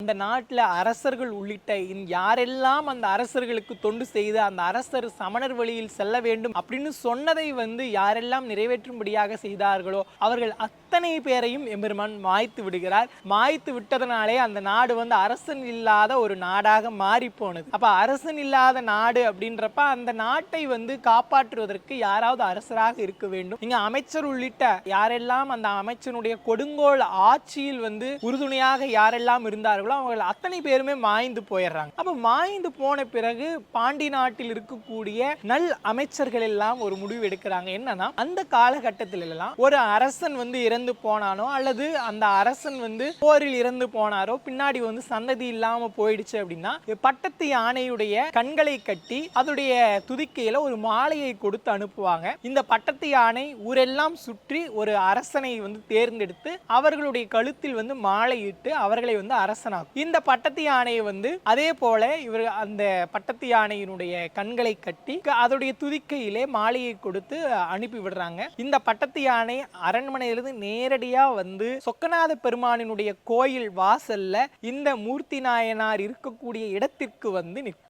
அந்த நாட்டில் அரசர்கள் உள்ளிட்ட யாரெல்லாம் அந்த அரசர்களுக்கு தொண்டு செய்து அந்த அரசர் சமணர் வழியில் செல்ல வேண்டும் அப்படின்னு சொன்னதை யாரெல்லாம் நிறைவேற்றும்படியாக செய்தார்களோ அவர்கள் அத்தனை பேரையும் எம்பெருமான் மாய்த்து விடுகிறார். மாய்த்து விட்டதனாலே அந்த நாடு அரசன் இல்லாத ஒரு நாடாக மாறி போனது. அப்ப அரசன் இல்லாத நாடு அப்படின்றப்ப அந்த நாட்டை காப்பாற்றுவதற்கு யாராவது அரசராக இருக்க வேண்டும். இங்க அமைச்சர் உள்ளிட்ட யாரெல்லாம் அந்த அமைச்சனுடைய கொடுங்கோல் ஆட்சியில் உறுதுணையாக யாரெல்லாம் இருந்தார்களோ அவங்க அத்தனை பேருமே மாய்ந்து போயிடுறாங்க. அப்ப மாய்ந்து போன பிறகு பாண்டி நாட்டில் இருக்கக்கூடிய நல் அமைச்சர்கள் எல்லாம் ஒரு முடிவு எடுக்கிறாங்க. என்னன்னா, அந்த காலகட்டத்தில் எல்லாம் ஒரு அரசன் இறந்து போனானோ அல்லது அந்த அரசன் போரில் இறந்து போனாரோ பின்னாடி சந்ததி இல்லாம போயிடுச்சு அப்படின்னா பட்டத்து யானையுடைய கண்களை கட்டி அதோடைய துதிக்கையில ஒரு மாலையை கொடுத்து அனுப்புவாங்க. இந்த பட்டத்து யானை ஊரெல்லாம் சுற்றி ஒரு அரசனை தேர்ந்தெடுத்து அவர்களுடைய கழுத்தில் மாலையிட்டு அவர்களை அரசனாகும். இந்த பட்டத்து யானையை அதே போல இவர் அந்த பட்டத்து யானையினுடைய கண்களை கட்டி அதோடைய துதிக்கையிலே மாலையை கொடுத்து அனுப்பி விடுறாங்க. இந்த பட்டத்து யானை அரண்மனையிலிருந்து நேரடியா சொக்கநாத பெருமானினுடைய கோயில் வாசல்ல இந்த மூர்த்தி நாயனார் இருக்கக்கூடிய இடத்திற்கு நிற்கும்.